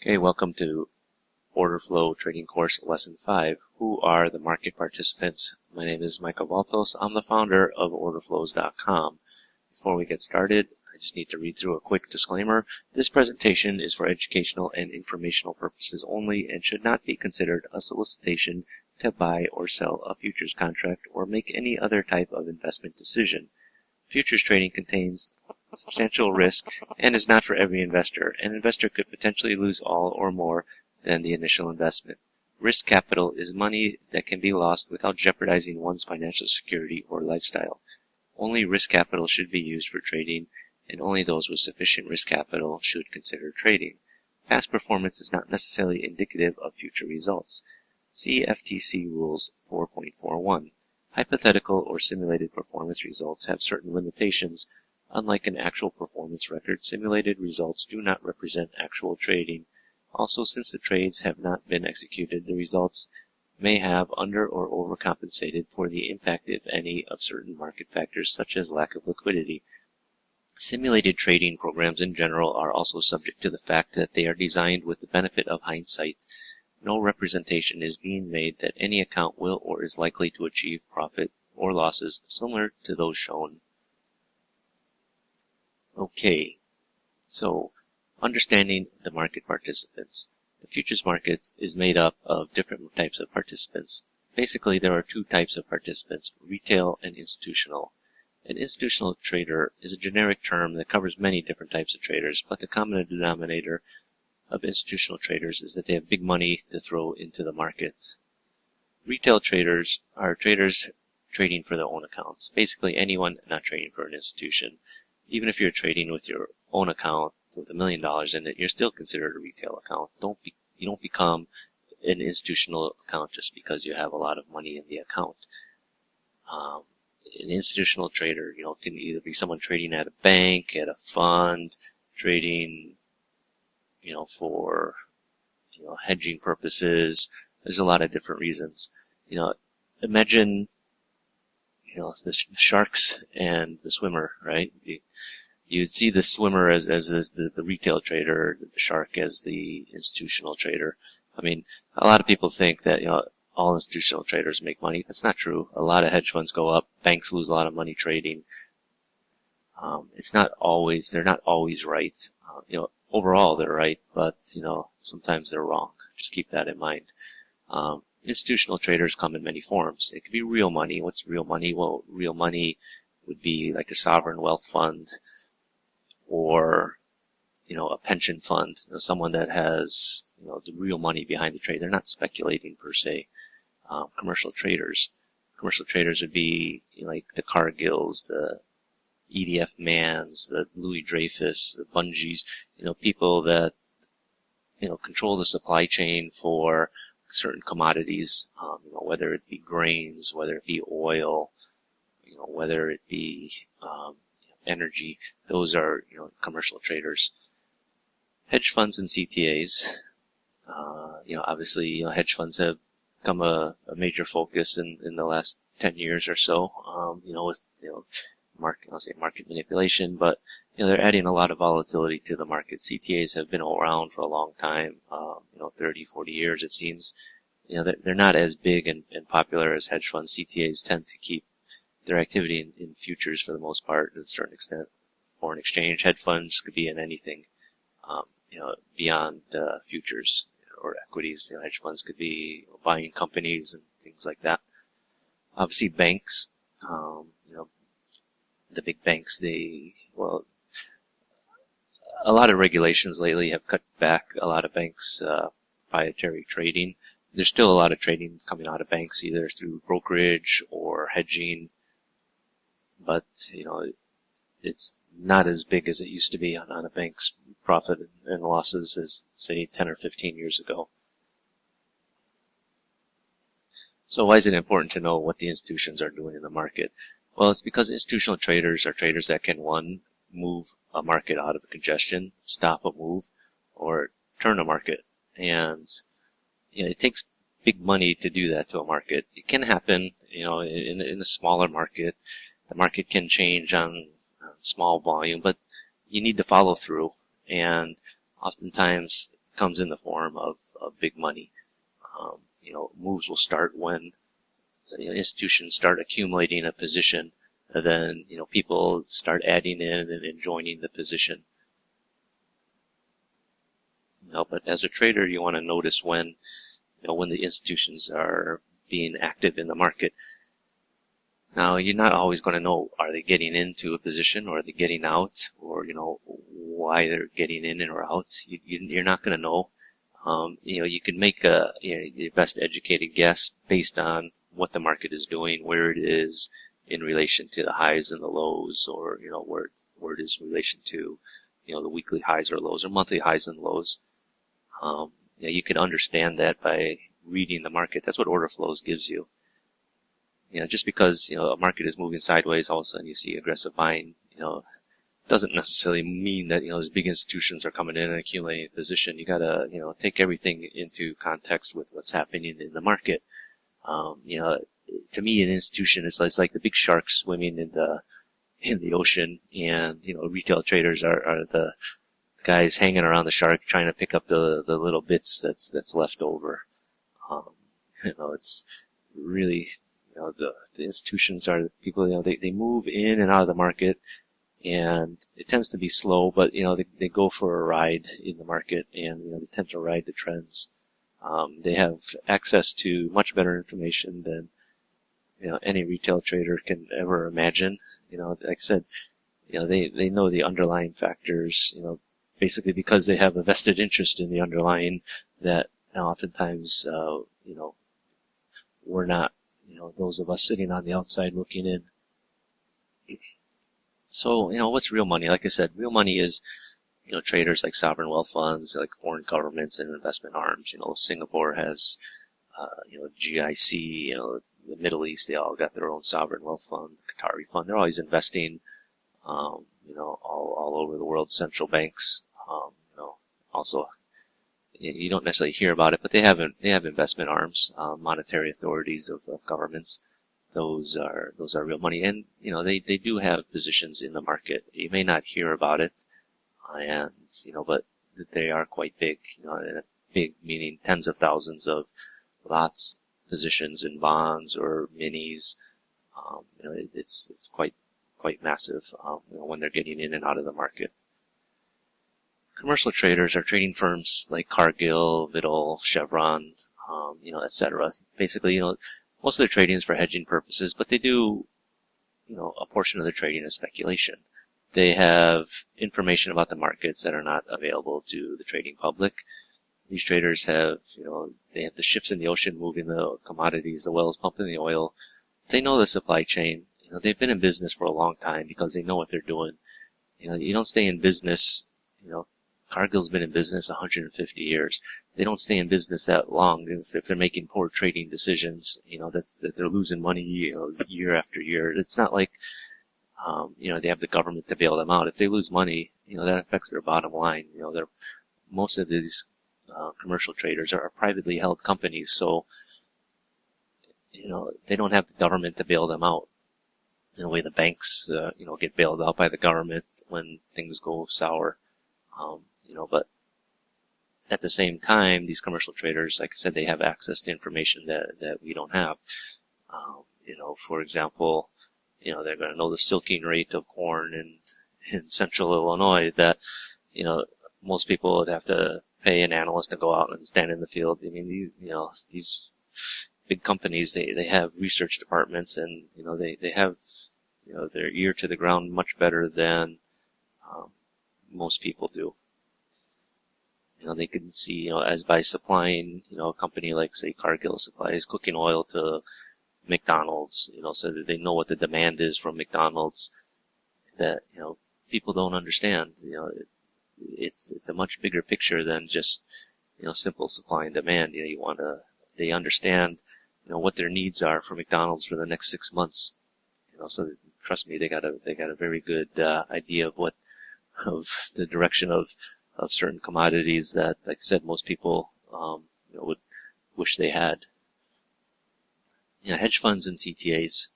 Okay, welcome to Order Flow Trading Course Lesson 5. Who are the market participants? My name is Michael Valtos. I'm the founder of orderflows.com. Before we get started, I just need to read through a quick disclaimer. This presentation is for educational and informational purposes only and should not be considered a solicitation to buy or sell a futures contract or make any other type of investment decision. Futures trading contains substantial risk and is not for every investor. An investor could potentially lose all or more than the initial investment. Risk capital is money that can be lost without jeopardizing one's financial security or lifestyle. Only risk capital should be used for trading, and only those with sufficient risk capital should consider trading. Past performance is not necessarily indicative of future results. See Oftc Rules 4.41. Hypothetical or simulated performance results have certain limitations. Unlike an actual performance record, simulated results do not represent actual trading. Also, since the trades have not been executed, the results may have under or overcompensated for the impact, if any, of certain market factors such as lack of liquidity. Simulated trading programs in general are also subject to the fact that they are designed with the benefit of hindsight. No representation is being made that any account will or is likely to achieve profit or losses similar to those shown. Okay, so understanding the market participants. The futures market is made up of different types of participants. Basically, there are two types of participants, retail and institutional. An institutional trader is a generic term that covers many different types of traders, but the common denominator of institutional traders is that they have big money to throw into the market. Retail traders are traders trading for their own accounts. Basically, anyone not trading for an institution. Even if you're trading with your own account with $1 million in it, you're still considered a retail account. You don't become an institutional account just because you have a lot of money in the account. An institutional trader, can either be someone trading at a bank, at a fund, trading, for, hedging purposes. There's a lot of different reasons. Imagine, the sharks and the swimmer, right? You'd see the swimmer as the retail trader, the shark as the institutional trader. I mean, a lot of people think that, all institutional traders make money. That's not true. A lot of hedge funds go up. Banks lose a lot of money trading. They're not always right. Overall they're right, but, sometimes they're wrong. Just keep that in mind. Institutional traders come in many forms. It could be real money. What's real money? Well, real money would be like a sovereign wealth fund or, a pension fund, someone that has, the real money behind the trade. They're not speculating per se. Commercial traders would be like the Cargills, the EDF Mans, the Louis Dreyfus, the Bungees, people that, control the supply chain for certain commodities, whether it be grains, whether it be oil, whether it be energy. Those are, commercial traders. Hedge funds and CTAs. Obviously, hedge funds have become a major focus in the last 10 years or so, with, market manipulation, but, they're adding a lot of volatility to the market. CTAs have been around for a long time, 30, 40 years, it seems. They're not as big and popular as hedge funds. CTAs tend to keep their activity in futures for the most part, to a certain extent. Foreign exchange, hedge funds could be in anything, beyond futures or equities. Hedge funds could be buying companies and things like that. Obviously, banks, the big banks, a lot of regulations lately have cut back a lot of banks' proprietary trading. There's still a lot of trading coming out of banks, either through brokerage or hedging, but, it's not as big as it used to be on a bank's profit and losses as, say, 10 or 15 years ago. So why is it important to know what the institutions are doing in the market? Well, it's because institutional traders are traders that can, one, move a market out of congestion, stop a move, or turn a market. And, it takes big money to do that to a market. It can happen, in a smaller market. The market can change on small volume, but you need to follow through. And oftentimes comes in the form of big money. Moves will start when institutions start accumulating a position, and then people start adding in and joining the position. But as a trader, you want to notice when the institutions are being active in the market. Now, you're not always going to know, are they getting into a position, or are they getting out, or why they're getting in or out. You're not going to know. You can make your best educated guess based on what the market is doing, where it is in relation to the highs and the lows, or where it is in relation to the weekly highs or lows, or monthly highs and lows. You can understand that by reading the market. That's what order flows gives you. Just because a market is moving sideways, all of a sudden you see aggressive buying, doesn't necessarily mean that those big institutions are coming in and accumulating a position. You gotta take everything into context with what's happening in the market. To me, an institution is like the big sharks swimming in the ocean, and retail traders are the guys hanging around the shark trying to pick up the little bits that's left over. It's really the institutions are the people. They move in and out of the market, and it tends to be slow, but they go for a ride in the market, and they tend to ride the trends. They have access to much better information than any retail trader can ever imagine. Like I said, they know the underlying factors. Basically because they have a vested interest in the underlying that oftentimes we're not. Those of us sitting on the outside looking in. So, what's real money? Like I said, real money is, traders like sovereign wealth funds, like foreign governments and investment arms. Singapore has, GIC, the Middle East, they all got their own sovereign wealth fund, Qatari fund. They're always investing, all over the world, central banks, also, you don't necessarily hear about it, but they have investment arms, monetary authorities of governments. Those are real money, and they do have positions in the market. You may not hear about it, and but they are quite big. Big meaning tens of thousands of lots, positions in bonds or minis. It's quite massive. When they're getting in and out of the market. Commercial traders are trading firms like Cargill, Vitol, Chevron, etc. Basically, most of their trading is for hedging purposes, but they do, a portion of their trading is speculation. They have information about the markets that are not available to the trading public. These traders have, they have the ships in the ocean moving the commodities, the wells pumping the oil. They know the supply chain. They've been in business for a long time because they know what they're doing. You don't stay in business, Cargill's been in business 150 years. They don't stay in business that long if they're making poor trading decisions. That they're losing money, year after year. It's not like, they have the government to bail them out. If they lose money, that affects their bottom line. Most of these commercial traders are privately held companies, so they don't have the government to bail them out. In the way the banks, get bailed out by the government when things go sour. But at the same time, these commercial traders, like I said, they have access to information that we don't have. For example, they're going to know the silking rate of corn in central Illinois that, most people would have to pay an analyst to go out and stand in the field. I mean, these big companies, they have research departments, and, they have, their ear to the ground much better than, most people do. They can see, as by supplying, a company like, say, Cargill supplies cooking oil to McDonald's, so that they know what the demand is from McDonald's that, people don't understand. It's a much bigger picture than just, simple supply and demand. They understand, what their needs are for McDonald's for the next 6 months. So trust me, they got a very good, idea of the direction of certain commodities that, like I said, most people, would wish they had. Hedge funds and CTAs.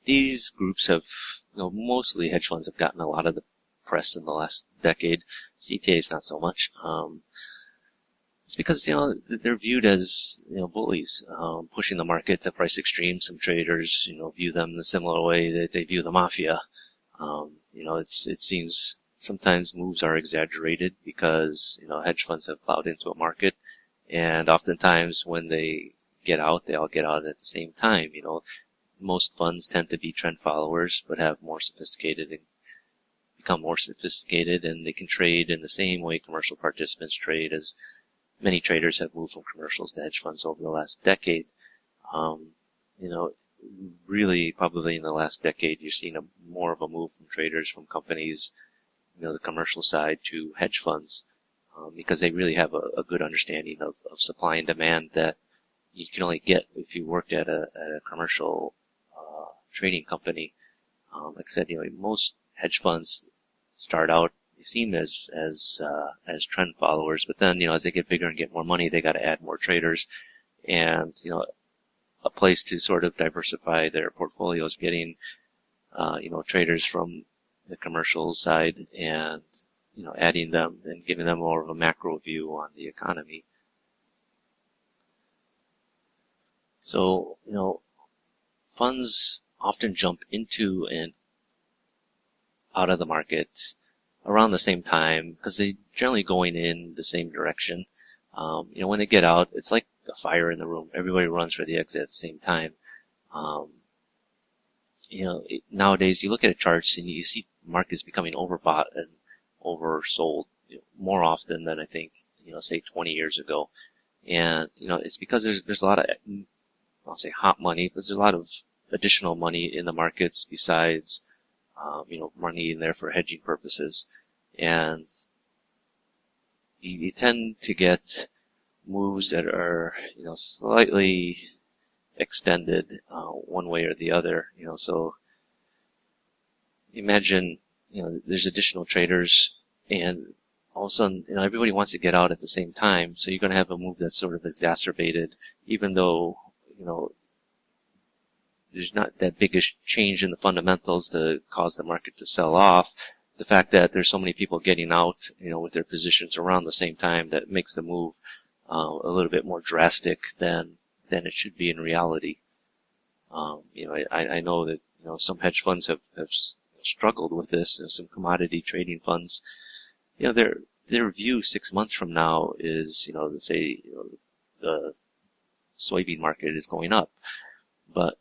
These groups have, mostly hedge funds have gotten a lot of the press in the last decade. CTAs not so much. It's because, they're viewed as, bullies, pushing the market to price extremes. Some traders, view them in a similar way that they view the mafia. It seems sometimes moves are exaggerated because, hedge funds have plowed into a market, and oftentimes when they get out, they all get out at the same time. Most funds tend to be trend followers, but have more sophisticated and become more sophisticated, and they can trade in the same way commercial participants trade, as many traders have moved from commercials to hedge funds over the last decade. Really, probably in the last decade, you've seen more of a move from traders from companies, the commercial side, to hedge funds, because they really have a good understanding of supply and demand that you can only get if you worked at a commercial trading company. Like I said, most hedge funds start out, they seem as trend followers, but then, as they get bigger and get more money, they got to add more traders, and, a place to sort of diversify their portfolios, getting, traders from the commercial side and, adding them and giving them more of a macro view on the economy. So, funds often jump into and out of the market around the same time because they're generally going in the same direction. When they get out, it's like a fire in the room. Everybody runs for the exit at the same time. Nowadays you look at charts and you see markets becoming overbought and oversold more often than I think, say 20 years ago. And, it's because there's a lot of, I'll say hot money, but there's a lot of additional money in the markets besides, money in there for hedging purposes. And you tend to get moves that are, slightly extended, one way or the other, so imagine, there's additional traders and all of a sudden, everybody wants to get out at the same time. So you're going to have a move that's sort of exacerbated, even though, there's not that big a change in the fundamentals to cause the market to sell off. The fact that there's so many people getting out, with their positions around the same time, that makes the move a little bit more drastic than it should be in reality. I know that, some hedge funds have struggled with this. Some commodity trading funds, their view 6 months from now is, let's say, the soybean market is going up. But,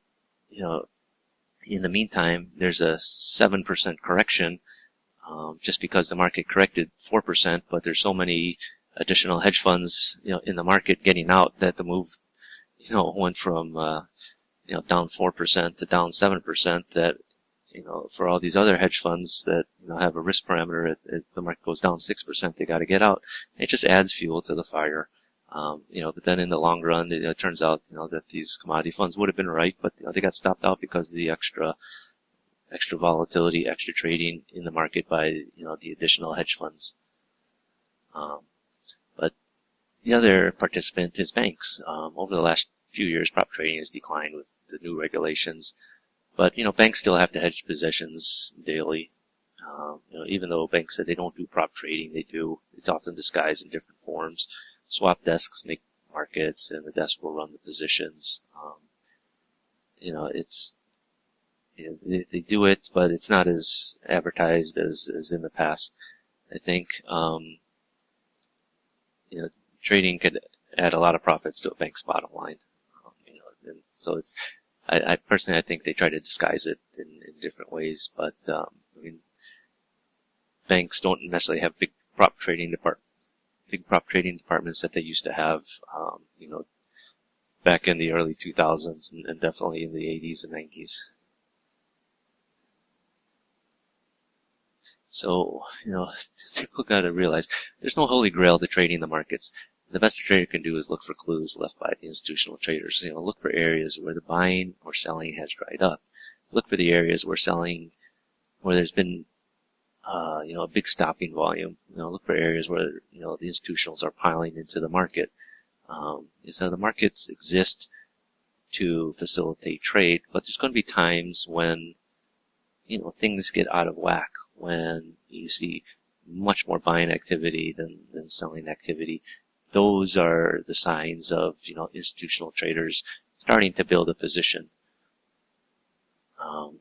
in the meantime, there's a 7% correction, just because the market corrected 4%, but there's so many additional hedge funds, in the market getting out that the move, went from, down 4% to down 7%, that, for all these other hedge funds that, have a risk parameter, if the market goes down 6%, they got to get out. It just adds fuel to the fire. But then in the long run, it turns out, that these commodity funds would have been right, but they got stopped out because of the extra volatility, extra trading in the market by, the additional hedge funds. But the other participant is banks. Over the last few years, prop trading has declined with the new regulations, but, banks still have to hedge positions daily. Even though banks said they don't do prop trading, they do. It's often disguised in different forms. Swap desks make markets, and the desk will run the positions. They do it, but it's not as advertised as in the past. I think, trading could add a lot of profits to a bank's bottom line. And so I personally, I think they try to disguise it in different ways, but, banks don't necessarily have big prop trading departments that they used to have, back in the early 2000s and definitely in the 80s and 90s. So, people got to realize there's no holy grail to trading the markets. The best a trader can do is look for clues left by the institutional traders. Look for areas where the buying or selling has dried up. Look for the areas where there's been, a big stopping volume. Look for areas where, the institutionals are piling into the market. So the markets exist to facilitate trade, but there's going to be times when, things get out of whack, when you see much more buying activity than selling activity. those are the signs of, institutional traders starting to build a position.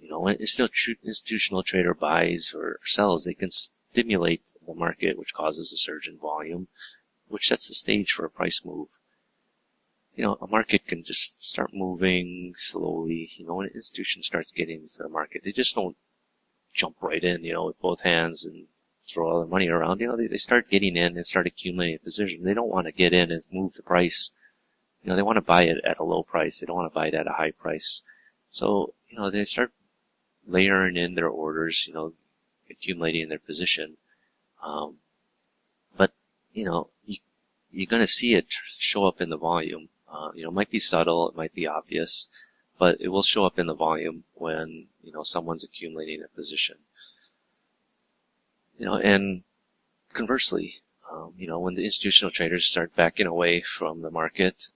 When institutional trader buys or sells, they can stimulate the market, which causes a surge in volume, which sets the stage for a price move. A market can just start moving slowly. When an institution starts getting into the market, they just don't jump right in, with both hands and throw all their money around. They start getting in and start accumulating a position. They don't want to get in and move the price. They want to buy it at a low price. They don't want to buy it at a high price. So, they start layering in their orders, accumulating their position. But, you're going to see it show up in the volume. It might be subtle, it might be obvious, but it will show up in the volume when, someone's accumulating a position. And conversely, when the institutional traders start backing away from the market,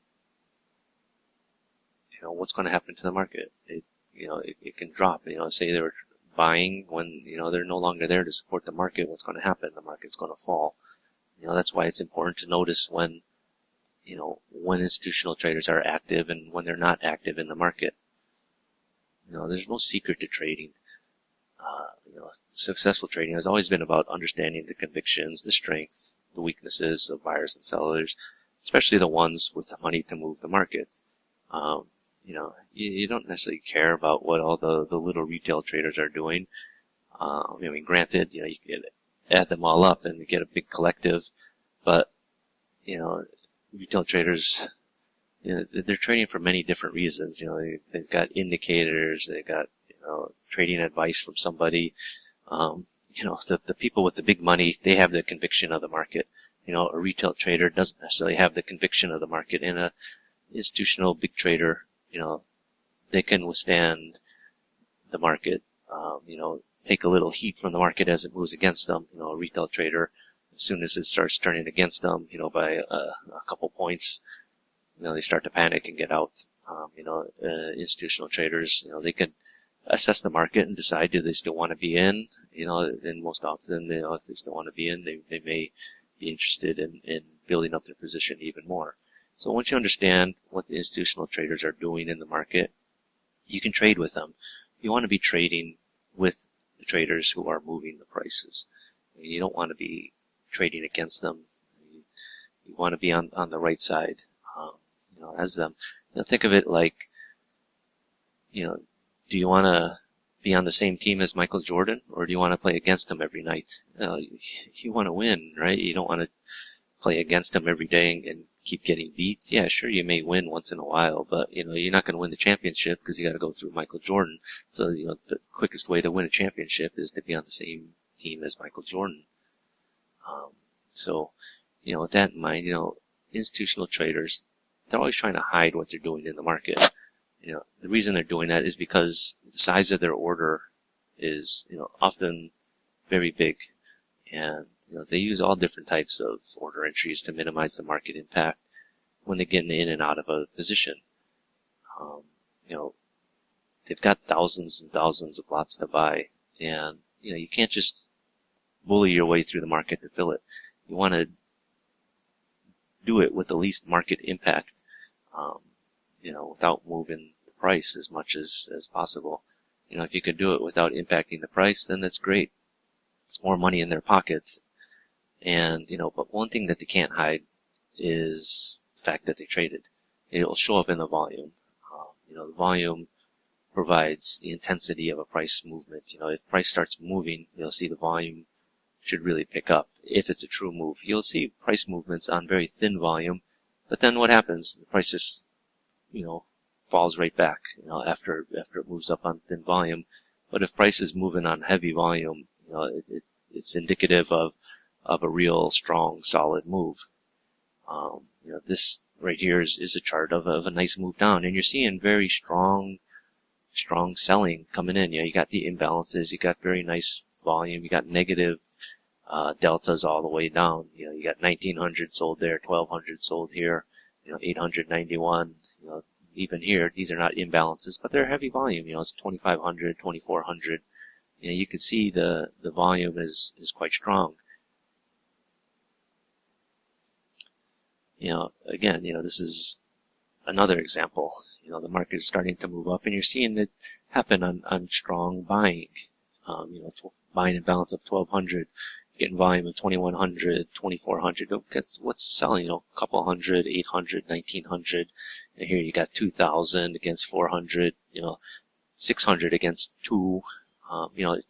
what's going to happen to the market? It can drop. Say they were buying when, they're no longer there to support the market. What's going to happen? The market's going to fall. That's why it's important to notice when institutional traders are active and when they're not active in the market. There's no secret to trading. Successful trading has always been about understanding the convictions, the strengths, the weaknesses of buyers and sellers, especially the ones with the money to move the markets. You don't necessarily care about what all the little retail traders are doing. Granted, you can add them all up and get a big collective, but, retail traders, they're trading for many different reasons. They've got indicators, they've got, trading advice from somebody. The people with the big money, they have the conviction of the market. A retail trader doesn't necessarily have the conviction of the market. And a institutional big trader, they can withstand the market, take a little heat from the market as it moves against them. A retail trader, as soon as it starts turning against them, by a couple points, they start to panic and get out. Institutional traders, they can assess the market and decide, do they still want to be in? And most often, if they still want to be in, they may be interested in building up their position even more. So once you understand what the institutional traders are doing in the market, you can trade with them. You want to be trading with the traders who are moving the prices. You don't want to be trading against them. You want to be on the right side, as them. Think of it like, do you want to be on the same team as Michael Jordan, or do you want to play against him every night? You want to win, right? You don't want to play against him every day and keep getting beat. Yeah, sure, you may win once in a while, but, you're not going to win the championship because you got to go through Michael Jordan. So, the quickest way to win a championship is to be on the same team as Michael Jordan. So, with that in mind, institutional traders, they're always trying to hide what they're doing in the market. The reason they're doing that is because the size of their order is, often very big. And, they use all different types of order entries to minimize the market impact when they get in and out of a position. They've got thousands and thousands of lots to buy. And, you can't just bully your way through the market to fill it. You want to do it with the least market impact, without moving the price as much as possible. If you can do it without impacting the price, then that's great. It's more money in their pockets. And, but one thing that they can't hide is the fact that they traded. It'll show up in the volume. The volume provides the intensity of a price movement. If price starts moving, you'll see the volume should really pick up. If it's a true move, you'll see price movements on very thin volume, but then what happens? The price just, falls right back, after it moves up on thin volume. But if price is moving on heavy volume, it's indicative of a real strong, solid move. This right here is a chart of a nice move down, and you're seeing very strong selling coming in. You got the imbalances, you got very nice volume, you got negative deltas all the way down. You got 1900 sold there, 1200 sold here, 891. Even here, these are not imbalances, but they're heavy volume. It's 2500, 2400. You can see the volume is quite strong. Again, this is another example. The market is starting to move up, and you're seeing it happen on strong buying. Buying in balance of 1,200, getting volume of 2,100, 2,400. Because what's selling? A couple hundred, 800, 1,900. And here you got 2,000 against 400. 600 against 2.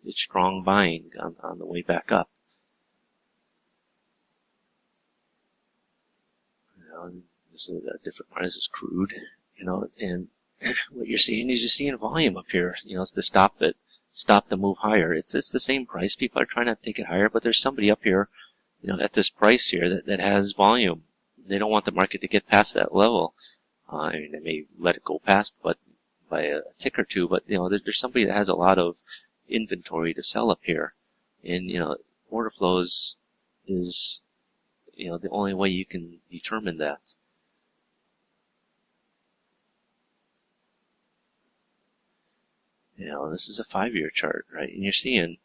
It's strong buying on the way back up. This is a different one. This is crude. And what you're seeing is volume up here. It's to stop the move higher. It's the same price. People are trying to take it higher, but there's somebody up here, at this price here that has volume. They don't want the market to get past that level. They may let it go past, but by a tick or two. But there's somebody that has a lot of inventory to sell up here, and order flows is the only way you can determine that. This is a 5-year chart, right? And you're seeing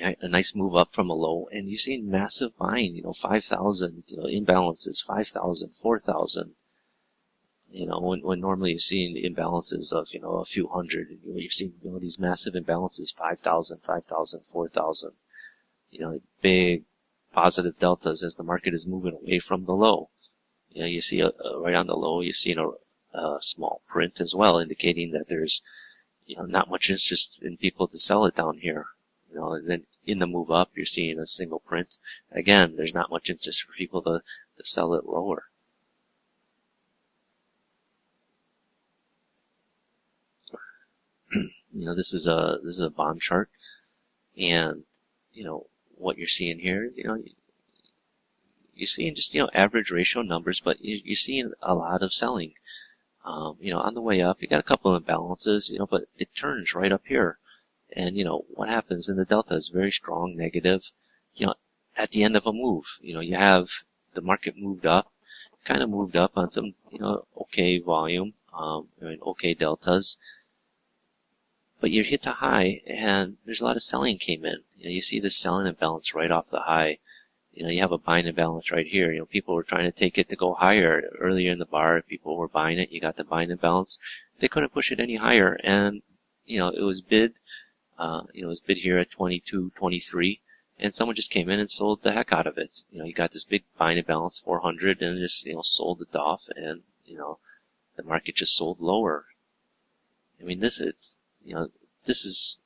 a nice move up from a low, and you're seeing massive buying, 5,000, imbalances, 5,000, 4,000. When normally you're seeing imbalances of, a few hundred, and you're seeing, these massive imbalances, 5,000, 5,000, 4,000. Big positive deltas as the market is moving away from the low. You see right on the low, you see a small print as well, indicating that there's not much interest in people to sell it down here. And then in the move up, you're seeing a single print. Again, there's not much interest for people to sell it lower. This is a bond chart, and what you're seeing here, you're seeing just average ratio numbers, but you're seeing a lot of selling. On the way up, you got a couple of imbalances, but it turns right up here. And, what happens in the delta is very strong negative, at the end of a move. You have the market moved up, kind of moved up on some, okay volume, okay deltas. But you hit the high, and there's a lot of selling came in. You see the selling imbalance right off the high. You have a buying imbalance right here. People were trying to take it to go higher. Earlier in the bar, people were buying it. You got the buying imbalance. They couldn't push it any higher. And, it was bid, here at 22, 23. And someone just came in and sold the heck out of it. You got this big buying imbalance, 400, and just, sold it off. And, the market just sold lower. This is,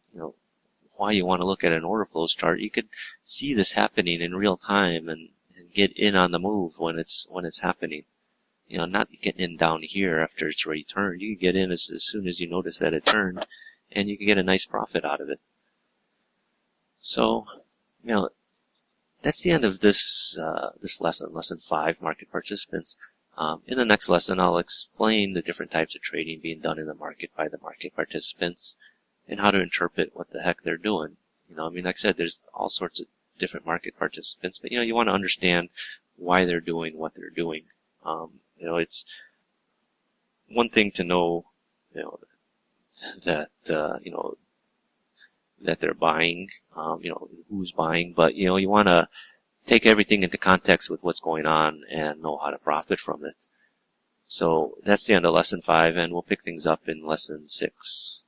why you want to look at an order flows chart. You could see this happening in real time and get in on the move when it's happening. Not getting in down here after it's already turned. You can get in as soon as you notice that it turned, and you can get a nice profit out of it. So, that's the end of this lesson, lesson 5, market participants. In the next lesson, I'll explain the different types of trading being done in the market by the market participants, and how to interpret what the heck they're doing. Like I said, there's all sorts of different market participants, but you want to understand why they're doing what they're doing. It's one thing to know, that they're buying, who's buying, but you want to take everything into context with what's going on and know how to profit from it. So that's the end of lesson 5, and we'll pick things up in lesson 6.